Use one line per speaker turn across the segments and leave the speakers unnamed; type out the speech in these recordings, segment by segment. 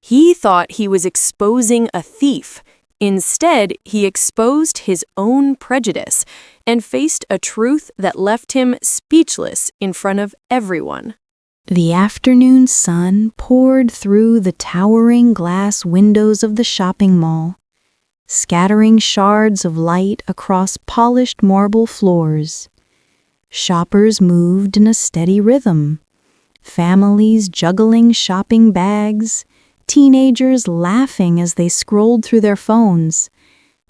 He thought he was exposing a thief. Instead, he exposed his own prejudice and faced a truth that left him speechless in front of everyone.
The afternoon sun poured through the towering glass windows of the shopping mall, scattering shards of light across polished marble floors. Shoppers moved in a steady rhythm, families juggling shopping bags, teenagers laughing as they scrolled through their phones,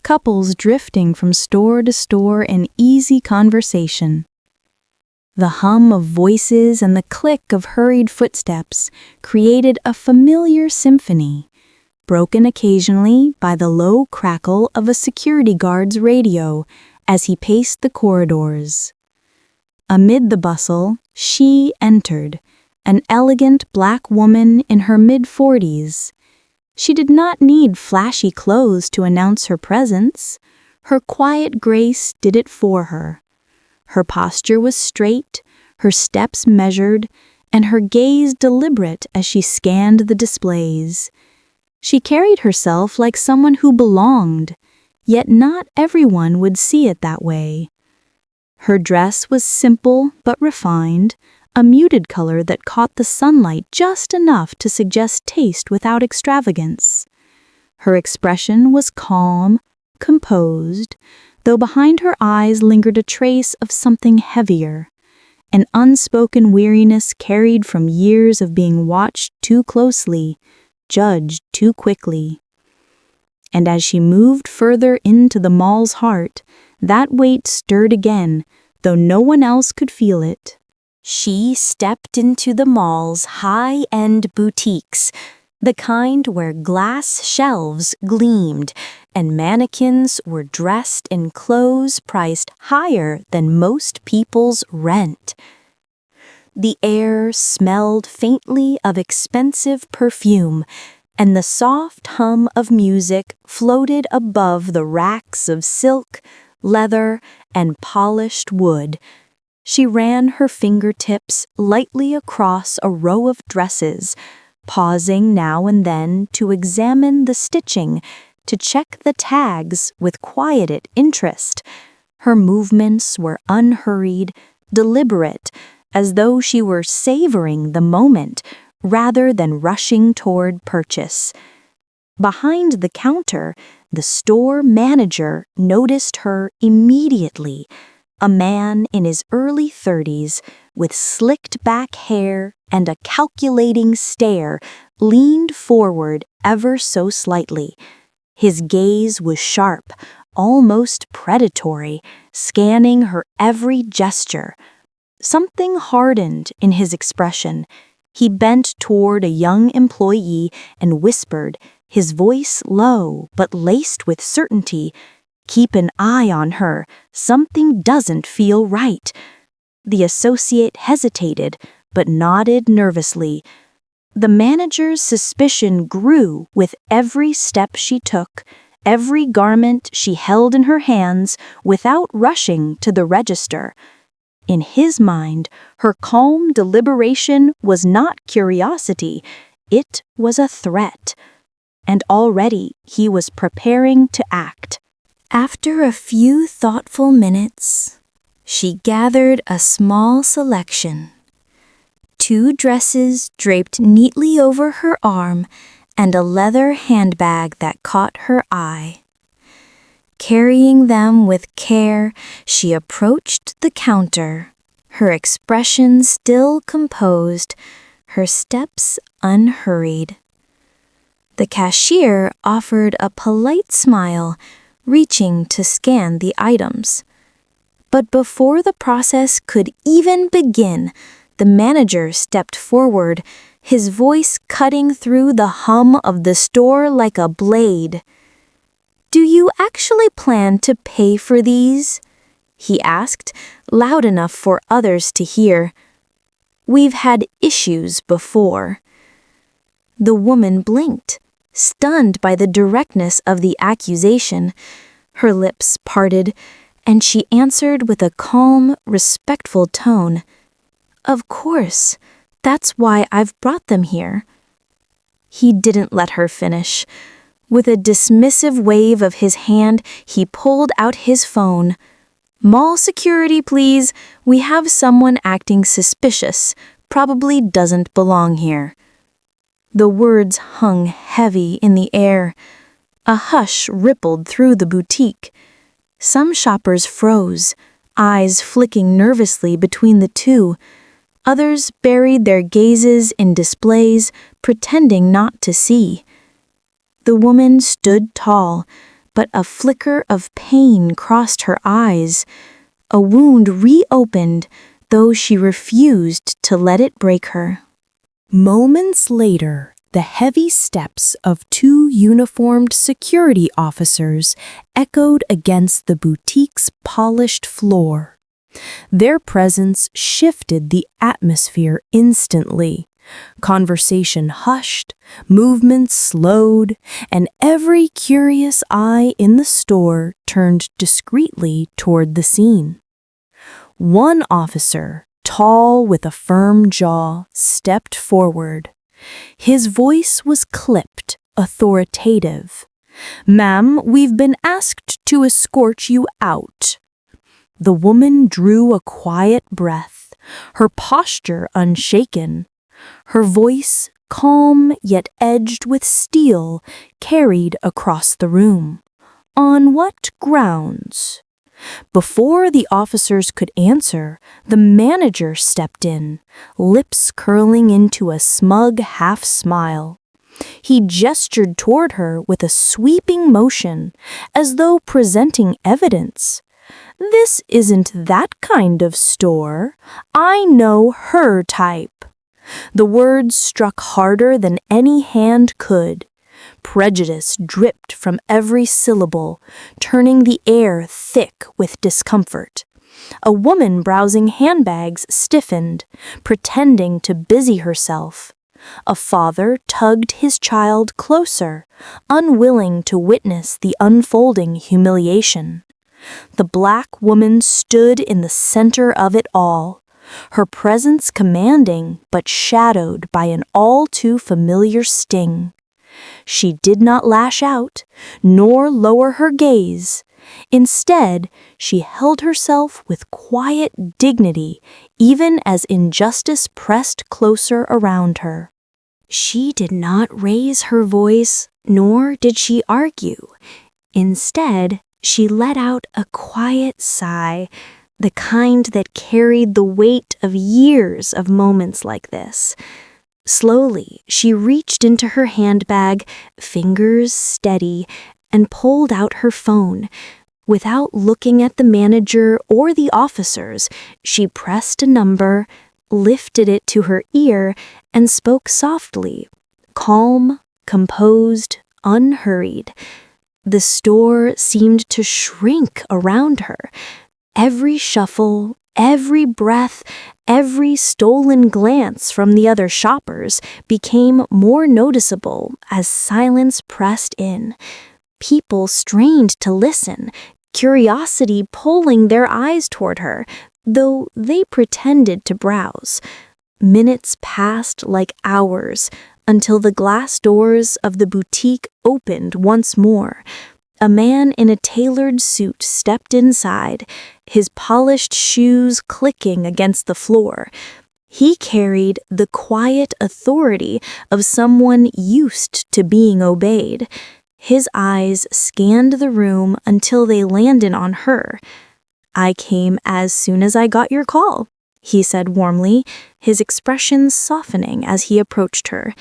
couples drifting from store to store in easy conversation. The hum of voices and the click of hurried footsteps created a familiar symphony, broken occasionally by the low crackle of a security guard's radio as he paced the corridors. Amid the bustle, she entered, an elegant black woman in her mid-40s. She did not need flashy clothes to announce her presence. Her quiet grace did it for her. Her posture was straight, her steps measured, and her gaze deliberate as she scanned the displays. She carried herself like someone who belonged, yet not everyone would see it that way. Her dress was simple but refined, a muted color that caught the sunlight just enough to suggest taste without extravagance. Her expression was calm, composed, though behind her eyes lingered a trace of something heavier, an unspoken weariness carried from years of being watched too closely, judged too quickly. And as she moved further into the mall's heart, that weight stirred again, though no one else could feel it. She stepped into the mall's high-end boutiques, the kind where glass shelves gleamed and mannequins were dressed in clothes priced higher than most people's rent. The air smelled faintly of expensive perfume, and the soft hum of music floated above the racks of silk, leather, and polished wood. She ran her fingertips lightly across a row of dresses, pausing now and then to examine the stitching, to check the tags with quieted interest. Her movements were unhurried, deliberate, as though she were savoring the moment rather than rushing toward purchase. Behind the counter, the store manager noticed her immediately. A man in his early 30s, with slicked back hair and a calculating stare, leaned forward ever so slightly. His gaze was sharp, almost predatory, scanning her every gesture. Something hardened in his expression. He bent toward a young employee and whispered, his voice low but laced with certainty, "Keep an eye on her. Something doesn't feel right." The associate hesitated, but nodded nervously. The manager's suspicion grew with every step she took, every garment she held in her hands without rushing to the register. In his mind, her calm deliberation was not curiosity, it was a threat. And already he was preparing to act. After a few thoughtful minutes, she gathered a small selection. 2 dresses draped neatly over her arm and a leather handbag that caught her eye. Carrying them with care, she approached the counter, her expression still composed, her steps unhurried. The cashier offered a polite smile, reaching to scan the items. But before the process could even begin, the manager stepped forward, his voice cutting through the hum of the store like a blade. "Do you actually plan to pay for these?" he asked, loud enough for others to hear. "We've had issues before." The woman blinked, stunned by the directness of the accusation. Her lips parted, and she answered with a calm, respectful tone, "Of course, that's why I've brought them here." He didn't let her finish. With a dismissive wave of his hand, he pulled out his phone. "Mall security, please. We have someone acting suspicious. Probably doesn't belong here." The words hung heavy in the air. A hush rippled through the boutique. Some shoppers froze, eyes flicking nervously between the two. Others buried their gazes in displays, pretending not to see. The woman stood tall, but a flicker of pain crossed her eyes. A wound reopened, though she refused to let it break her. Moments later, the heavy steps of two uniformed security officers echoed against the boutique's polished floor. Their presence shifted the atmosphere instantly. Conversation hushed, movements slowed, and every curious eye in the store turned discreetly toward the scene. One officer, tall with a firm jaw, stepped forward. His voice was clipped, authoritative. "Ma'am, we've been asked to escort you out." The woman drew a quiet breath, her posture unshaken. Her voice, calm yet edged with steel, carried across the room. "On what grounds?" Before the officers could answer, the manager stepped in, lips curling into a smug half-smile. He gestured toward her with a sweeping motion, as though presenting evidence. "This isn't that kind of store. I know her type." The words struck harder than any hand could. Prejudice dripped from every syllable, turning the air thick with discomfort. A woman browsing handbags stiffened, pretending to busy herself. A father tugged his child closer, unwilling to witness the unfolding humiliation. The black woman stood in the center of it all, her presence commanding but shadowed by an all-too-familiar sting. She did not lash out, nor lower her gaze. Instead, she held herself with quiet dignity, even as injustice pressed closer around her. She did not raise her voice, nor did she argue. Instead, she let out a quiet sigh, the kind that carried the weight of years of moments like this. Slowly, she reached into her handbag, fingers steady, and pulled out her phone. Without looking at the manager or the officers, she pressed a number, lifted it to her ear, and spoke softly, calm, composed, unhurried. The store seemed to shrink around her. Every shuffle, every breath, every stolen glance from the other shoppers became more noticeable as silence pressed in. People strained to listen, curiosity pulling their eyes toward her, though they pretended to browse. Minutes passed like hours until the glass doors of the boutique opened once more. A man in a tailored suit stepped inside, his polished shoes clicking against the floor. He carried the quiet authority of someone used to being obeyed. His eyes scanned the room until they landed on her. "I came as soon as I got your call," he said warmly, his expression softening as he approached her.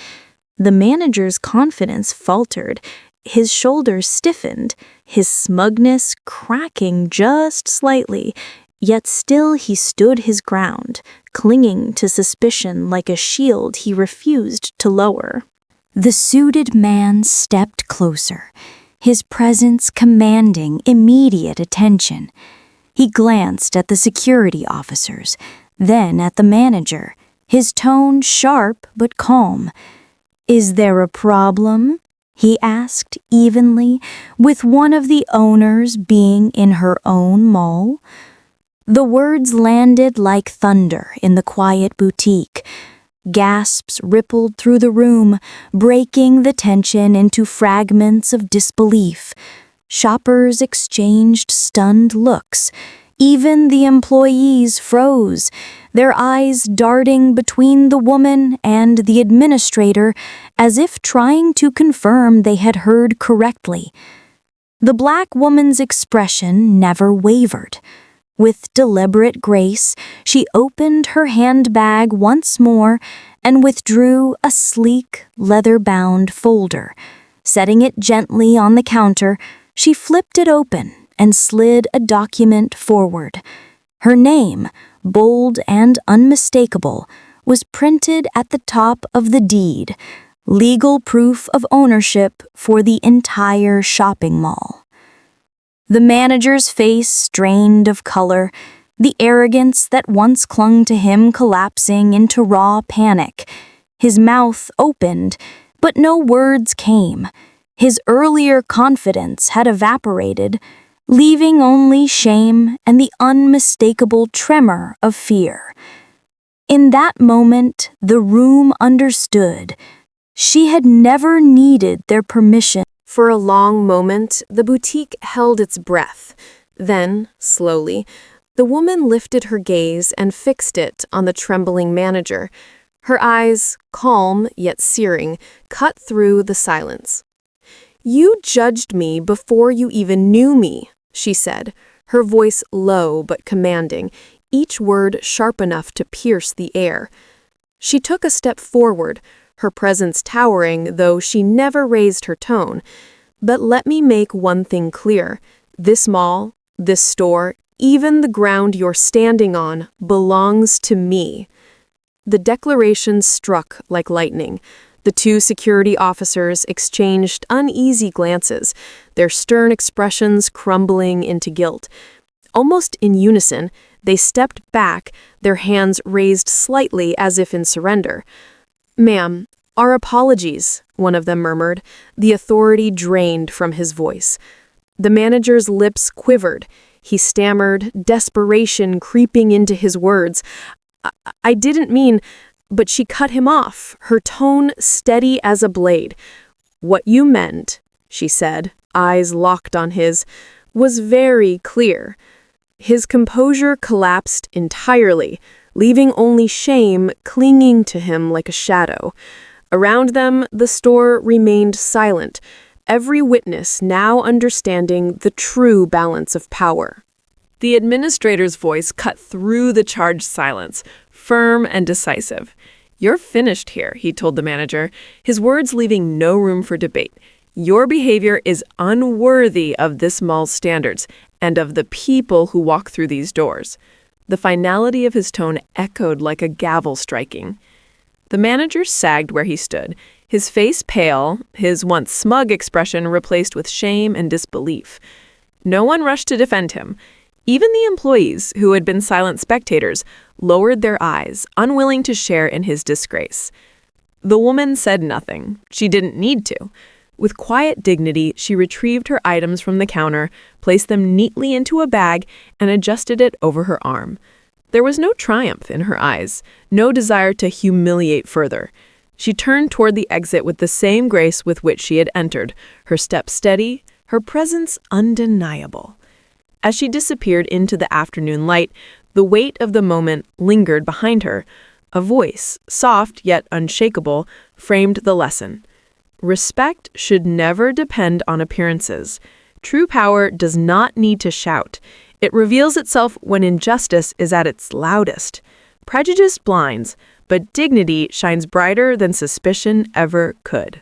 The manager's confidence faltered. His shoulders stiffened, his smugness cracking just slightly, yet still he stood his ground, clinging to suspicion like a shield he refused to lower. The suited man stepped closer, his presence commanding immediate attention. He glanced at the security officers, then at the manager, his tone sharp but calm. "Is there a problem?" he asked evenly, with one of the owners being in her own mall. The words landed like thunder in the quiet boutique. Gasps rippled through the room, breaking the tension into fragments of disbelief. Shoppers exchanged stunned looks. Even the employees froze, their eyes darting between the woman and the administrator as if trying to confirm they had heard correctly. The black woman's expression never wavered. With deliberate grace, she opened her handbag once more and withdrew a sleek, leather-bound folder. Setting it gently on the counter, she flipped it open and slid a document forward. Her name, bold and unmistakable, was printed at the top of the deed, legal proof of ownership for the entire shopping mall. The manager's face strained of color, the arrogance that once clung to him collapsing into raw panic. His mouth opened, but no words came. His earlier confidence had evaporated, leaving only shame and the unmistakable tremor of fear. In that moment, the room understood. She had never needed their permission.
For a long moment, the boutique held its breath. Then, slowly, the woman lifted her gaze and fixed it on the trembling manager. Her eyes, calm yet searing, cut through the silence. "You judged me before you even knew me," she said, her voice low but commanding, each word sharp enough to pierce the air. She took a step forward, her presence towering, though she never raised her tone. "But let me make one thing clear. This mall, this store, even the ground you're standing on, belongs to me." The declaration struck like lightning. The two security officers exchanged uneasy glances, their stern expressions crumbling into guilt. Almost in unison, they stepped back, their hands raised slightly as if in surrender. "Ma'am, our apologies," one of them murmured, the authority drained from his voice. The manager's lips quivered. He stammered, desperation creeping into his words. I didn't mean—" But she cut him off, her tone steady as a blade. "What you meant," she said, eyes locked on his, "was very clear." His composure collapsed entirely, leaving only shame clinging to him like a shadow. Around them, the store remained silent, every witness now understanding the true balance of power. The administrator's voice cut through the charged silence, firm and decisive. "You're finished here," he told the manager, his words leaving no room for debate. "Your behavior is unworthy of this mall's standards and of the people who walk through these doors." The finality of his tone echoed like a gavel striking. The manager sagged where he stood, his face pale, his once smug expression replaced with shame and disbelief. No one rushed to defend him. Even the employees, who had been silent spectators, lowered their eyes, unwilling to share in his disgrace. The woman said nothing. She didn't need to. With quiet dignity, she retrieved her items from the counter, placed them neatly into a bag, and adjusted it over her arm. There was no triumph in her eyes, no desire to humiliate further. She turned toward the exit with the same grace with which she had entered, her step steady, her presence undeniable. As she disappeared into the afternoon light, the weight of the moment lingered behind her. A voice, soft yet unshakable, framed the lesson. Respect should never depend on appearances. True power does not need to shout. It reveals itself when injustice is at its loudest. Prejudice blinds, but dignity shines brighter than suspicion ever could.